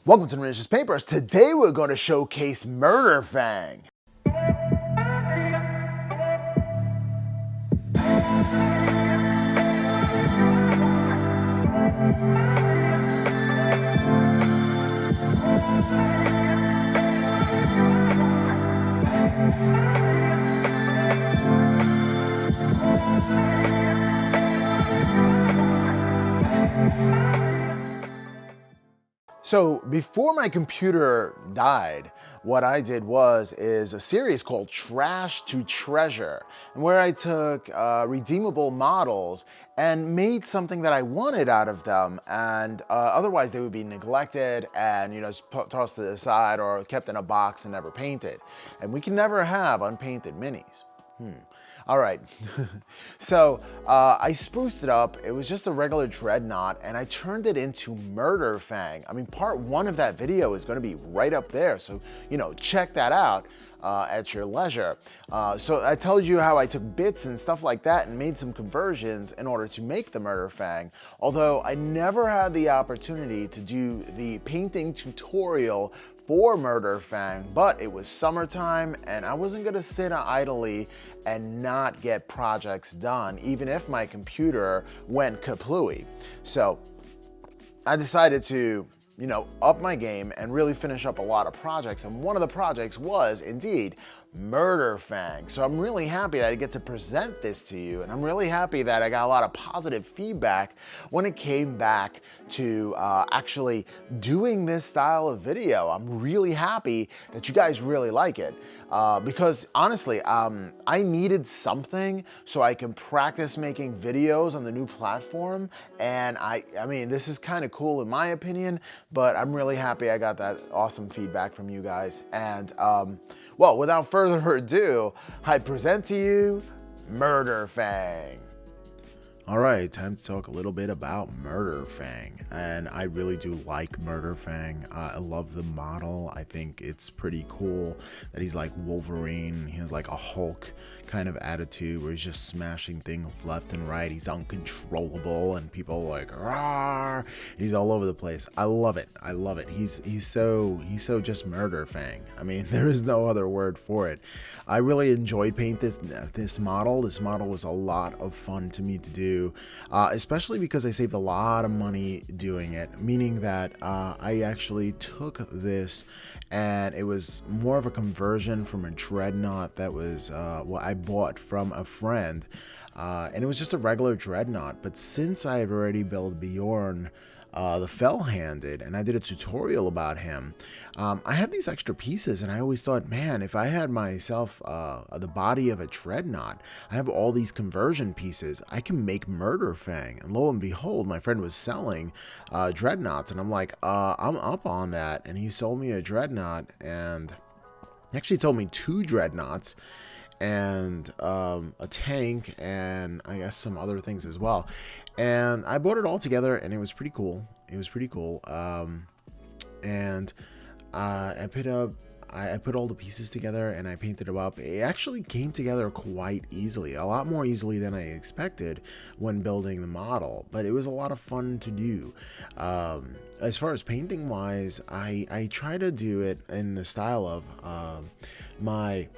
Welcome to the Malicious Papers. Today we're going to showcase Murderfang. So before my computer died, what I did is a series called Trash to Treasure, where I took redeemable models and made something that I wanted out of them, and otherwise they would be neglected and just tossed to the side or kept in a box and never painted. And we can never have unpainted minis. All right, so I spruced it up. It was just a regular dreadnought, and I turned it into Murderfang. I mean, part one of that video is going to be right up there, so check that out at your leisure. So I told you how I took bits and stuff like that and made some conversions in order to make the Murderfang, although I never had the opportunity to do the painting tutorial for Murderfang, but it was summertime and I wasn't gonna sit idly and not get projects done, even if my computer went kaplooey. So I decided to, up my game and really finish up a lot of projects. And one of the projects was indeed Murderfang. So I'm really happy that I get to present this to you, and I'm really happy that I got a lot of positive feedback when it came back to actually doing this style of video. I'm really happy that you guys really like it. Because honestly, I needed something so I can practice making videos on the new platform, and I mean, this is kind of cool in my opinion, but I'm really happy I got that awesome feedback from you guys. And well, without further ado, I present to you Murderfang. All right, time to talk a little bit about Murderfang, and I really do like Murderfang. I love the model. I think it's pretty cool that he's like Wolverine. He has like a Hulk kind of attitude where he's just smashing things left and right. He's uncontrollable, and people are like, "Rawr!" He's all over the place. I love it. I love it. He's so just Murderfang. I mean, there is no other word for it. I really enjoyed painting this model. This model was a lot of fun to me to do. Especially because I saved a lot of money doing it, meaning that I actually took this and it was more of a conversion from a dreadnought that was what I bought from a friend, and it was just a regular dreadnought. But since I had already built Bjorn, the fell-handed, and I did a tutorial about him, I had these extra pieces, and I always thought, man, if I had myself the body of a dreadnought, I have all these conversion pieces, I can make Murderfang. And lo and behold, my friend was selling dreadnoughts, and I'm like, I'm up on that. And he sold me a dreadnought, and he actually told me 2 dreadnoughts and a tank, and I guess some other things as well. And I bought it all together, and it was pretty cool. It was pretty cool. And I put all the pieces together and I painted them up. It actually came together quite easily, a lot more easily than I expected when building the model, but it was a lot of fun to do. As far as painting wise, I try to do it in the style of my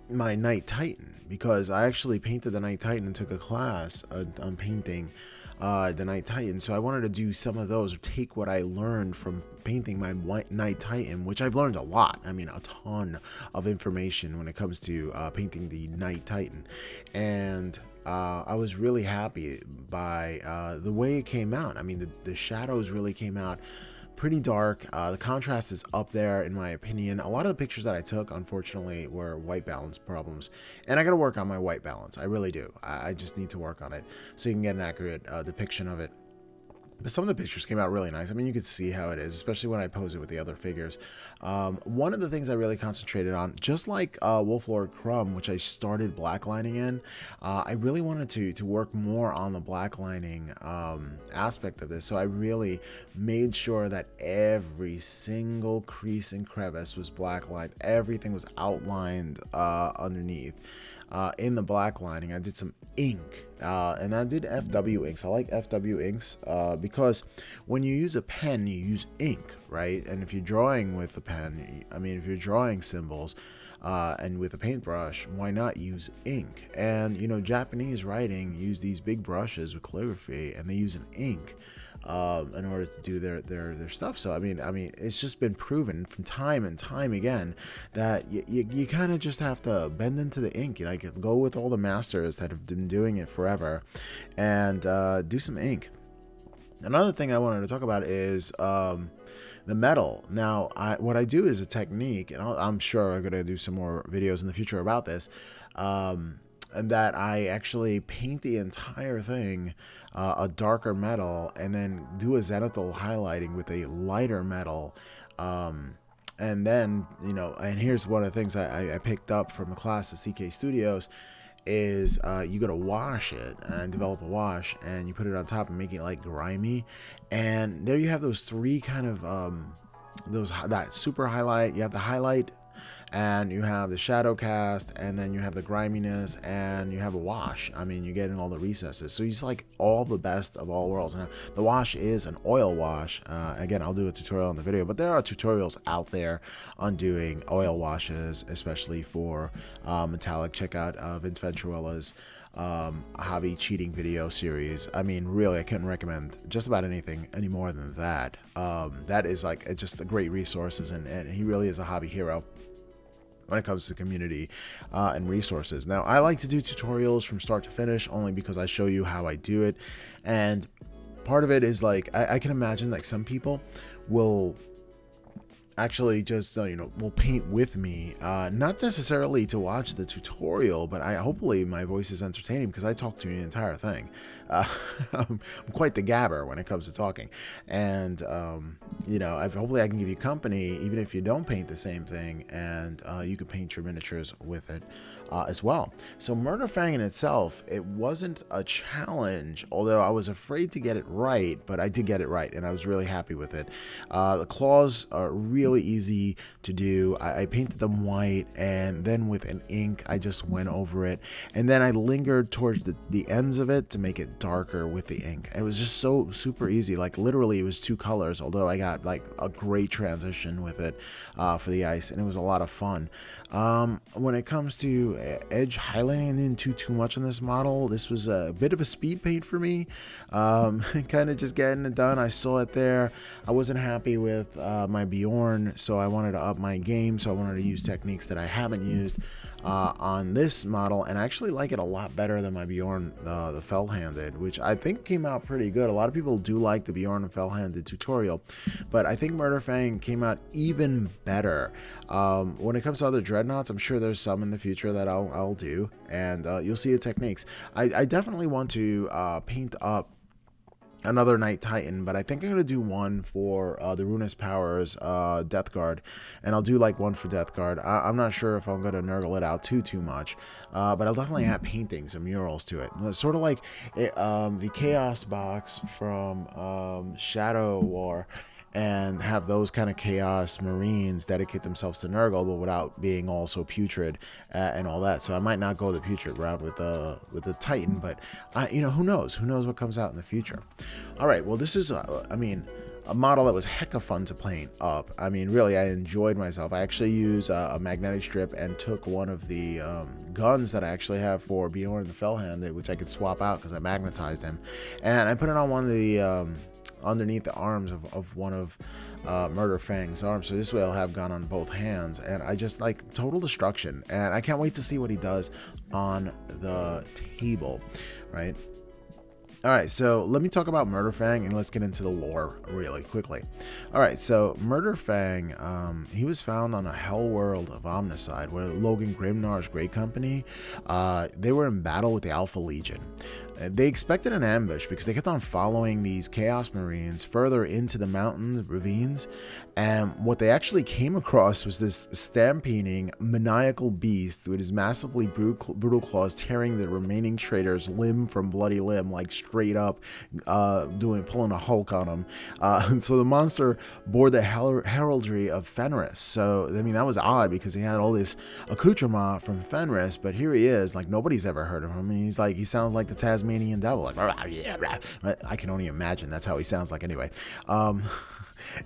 Knight Titan, because I actually painted the Knight Titan and took a class on painting the Knight Titan. So I wanted to do some of those, or take what I learned from painting my Knight Titan, which I've learned a lot. I mean, a ton of information when it comes to painting the Knight Titan. And I was really happy by the way it came out. I mean, the shadows really came out pretty dark. The contrast is up there in my opinion. A lot of the pictures that I took, unfortunately, were white balance problems, and I gotta work on my white balance. I really do. I just need to work on it so you can get an accurate depiction of it. But some of the pictures came out really nice. I mean, you could see how it is, especially when I pose it with the other figures. One of the things I really concentrated on, just like Wolflord Crumb, which I started blacklining in, I really wanted to work more on the blacklining aspect of this. So I really made sure that every single crease and crevice was blacklined. Everything was outlined underneath. in the black lining. I did some ink, and I did FW inks. I like FW inks because when you use a pen, you use ink, right? And if you're drawing with a pen, I mean, if you're drawing symbols and with a paintbrush, why not use ink? And you know, Japanese writing use these big brushes with calligraphy, and they use an ink in order to do their stuff. So I mean, it's just been proven from time and time again that you kind of just have to bend into the ink. You know, like go with all the masters that have been doing it forever, and do some ink. Another thing I wanted to talk about is the metal. Now, what I do is a technique, and I'm sure I'm going to do some more videos in the future about this, and that I actually paint the entire thing a darker metal and then do a zenithal highlighting with a lighter metal. And then, you know, and here's one of the things I picked up from a class at CK Studios is you gotta wash it and develop a wash, and you put it on top and make it like grimy, and there you have those three kind of that super highlight. You have the highlight, and you have the shadow cast, and then you have the griminess, and you have a wash. I mean, you're getting all the recesses, so it's like all the best of all worlds. Now, the wash is an oil wash. Again, I'll do a tutorial in the video, but there are tutorials out there on doing oil washes, especially for metallic. Check out Vince Venturella's hobby cheating video series. I mean, really, I couldn't recommend just about anything any more than that. That is like just great resources, and he really is a hobby hero when it comes to community and resources. Now, I like to do tutorials from start to finish only because I show you how I do it, and part of it is like I can imagine like some people will actually just you know, will paint with me, not necessarily to watch the tutorial, but hopefully my voice is entertaining because I talk through the entire thing. I'm quite the gabber when it comes to talking, and you know, hopefully I can give you company even if you don't paint the same thing, and you can paint your miniatures with it as well. So Murderfang in itself, it wasn't a challenge, although I was afraid to get it right, but I did get it right, and I was really happy with it. The claws are really easy to do. I painted them white, and then with an ink I just went over it, and then I lingered towards the ends of it to make it darker with the ink. It was just so super easy. Like literally it was two colors, although I got like a great transition with it for the ice, and it was a lot of fun. When it comes to edge highlighting, I didn't do too much on this model. This was a bit of a speed paint for me, kind of just getting it done. I saw it there. I wasn't happy with my Bjorn, so I wanted to up my game, so I wanted to use techniques that I haven't used on this model, and I actually like it a lot better than my Bjorn, the fell-handed, which I think came out pretty good. A lot of people do like the Bjorn and fell-handed tutorial, but I think Murderfang came out even better. When it comes to other dreadnoughts, I'm sure there's some in the future that I'll do, and you'll see the techniques. I definitely want to paint up another Knight Titan, but I think I'm going to do one for the Ruinous Powers Death Guard, and I'll do like one for Death Guard. I'm not sure if I'm going to nurgle it out too much, but I'll definitely have paintings and murals to it. It's sort of like the Chaos box from Shadow War, and have those kind of Chaos Marines dedicate themselves to Nurgle, but without being also putrid and all that. So I might not go the putrid route with the Titan, but you know, who knows? Who knows what comes out in the future? All right, well, this is, I mean, a model that was hecka fun to paint up. I mean, really, I enjoyed myself. I actually used a magnetic strip and took one of the guns that I actually have for Bjorn the Fell-handed, which I could swap out because I magnetized him, and I put it on one of the underneath the arms of one of Murderfang's arms, so this way I'll have gun on both hands, and I just like total destruction, and I can't wait to see what he does on the table, right? All right, so let me talk about Murderfang, and let's get into the lore really quickly. All right, so Murderfang, he was found on a hell world of Omnicide, where Logan Grimnar's Great Company, they were in battle with the Alpha Legion. They expected an ambush because they kept on following these Chaos Marines further into the mountain ravines, and what they actually came across was this stampeding, maniacal beast with his massively brutal claws tearing the remaining traitors limb from bloody limb, like straight up, pulling a Hulk on them. So the monster bore the heraldry of Fenris. So I mean, that was odd because he had all this accoutrement from Fenris, but here he is, like nobody's ever heard of him, and he sounds like the Tasmanian devil, like I can only imagine that's how he sounds like anyway.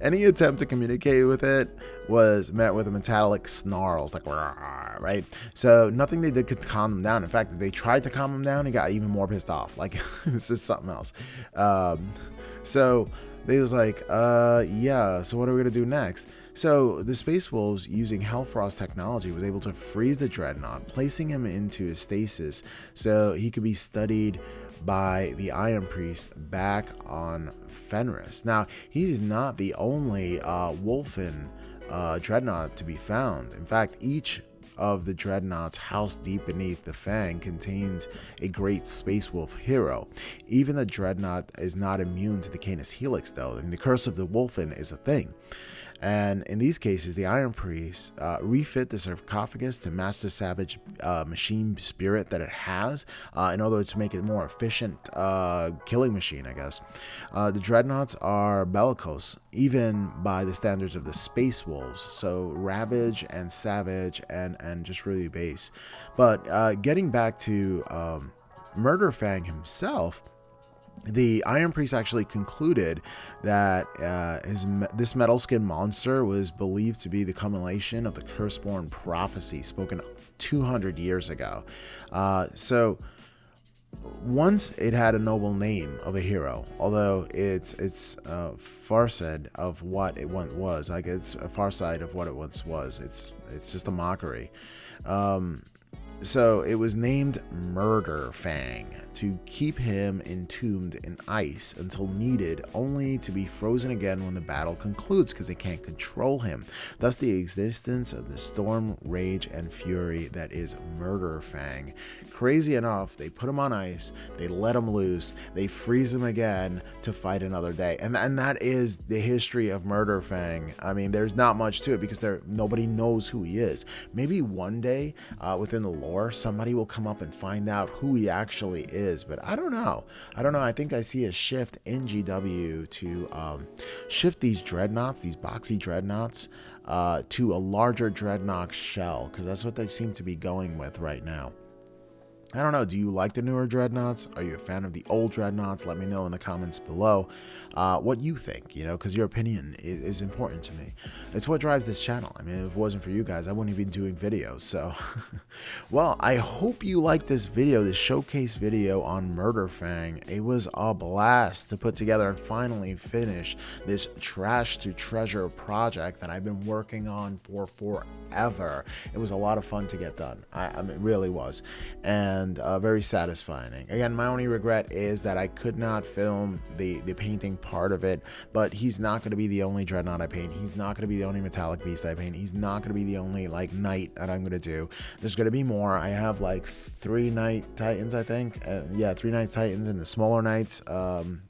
Any attempt to communicate with it was met with a metallic snarls, like right. So nothing they did could calm them down. In fact, if they tried to calm him down, he got even more pissed off. Like it was just something else. So they was like, yeah. So what are we gonna do next? So the Space Wolves, using Hellfrost technology, was able to freeze the Dreadnought, placing him into a stasis so he could be studied by the Iron Priest back on Fenris. Now, he's not the only Wolfen Dreadnought to be found. In fact, each of the Dreadnoughts housed deep beneath the Fang contains a great Space Wolf hero. Even the Dreadnought is not immune to the Canis Helix, though. I mean, the Curse of the Wolfen is a thing. And in these cases, the Iron Priest refit the sarcophagus to match the savage machine spirit that it has, in order to make it more efficient killing machine, I guess. The Dreadnoughts are bellicose, even by the standards of the Space Wolves, so ravage and savage and just really base. But getting back to Murderfang himself, the Iron Priest actually concluded that this metal skin monster was believed to be the culmination of the Curseborn prophecy spoken 200 years ago. So once it had a noble name of a hero, although it's far side of what it once was. Like it's a far side of what it once was. It's just a mockery. So it was named Murderfang to keep him entombed in ice until needed, only to be frozen again when the battle concludes because they can't control him. Thus the existence of the storm, rage, and fury that is Murderfang. Crazy enough, they put him on ice, they let him loose, they freeze him again to fight another day. And that is the history of Murderfang. I mean, there's not much to it because nobody knows who he is. Maybe one day within the lore, somebody will come up and find out who he actually is, but I don't know. I think I see a shift in GW to shift these dreadnoughts, these boxy dreadnoughts, to a larger dreadnought shell, because that's what they seem to be going with right now. I don't know, do you like the newer dreadnoughts? Are you a fan of the old dreadnoughts? Let me know in the comments below what you think, because your opinion is important to me. It's what drives this channel. I mean, if it wasn't for you guys, I wouldn't even be doing videos. So, well, I hope you liked this video, this showcase video on Murderfang. It was a blast to put together and finally finish this trash to treasure project that I've been working on for forever. It was a lot of fun to get done. I mean, it really was. And very satisfying. Again, my only regret is that I could not film the painting part of it, but he's not going to be the only dreadnought I paint. He's not going to be the only metallic beast I paint. He's not going to be the only knight that I'm going to do. There's going to be more. I have 3 Knight Titans, I think. Yeah, 3 Knight Titans and the smaller knights.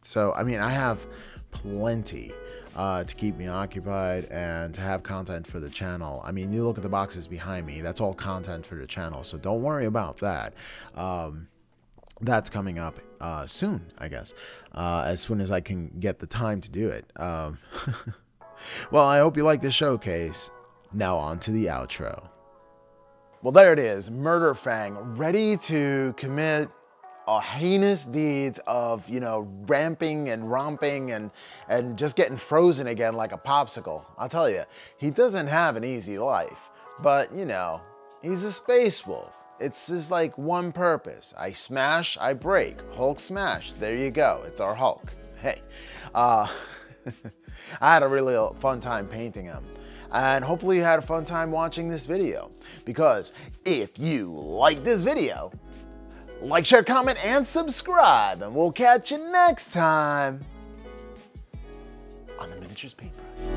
So I mean, I have plenty to keep me occupied and to have content for the channel. I mean, you look at the boxes behind me, that's all content for the channel, so don't worry about that. That's coming up soon, I guess, as soon as I can get the time to do it. Well, I hope you like this showcase. Now on to the outro. Well, there it is, Murderfang, ready to commit heinous deeds of, ramping and romping and just getting frozen again like a popsicle. I'll tell you, he doesn't have an easy life, but he's a space wolf. It's just one purpose. I smash, I break. Hulk smash. There you go. It's our Hulk. Hey, I had a really fun time painting him. And hopefully you had a fun time watching this video, because if you like this video, like, share, comment, and subscribe, and we'll catch you next time on the Miniatures Paintbrush.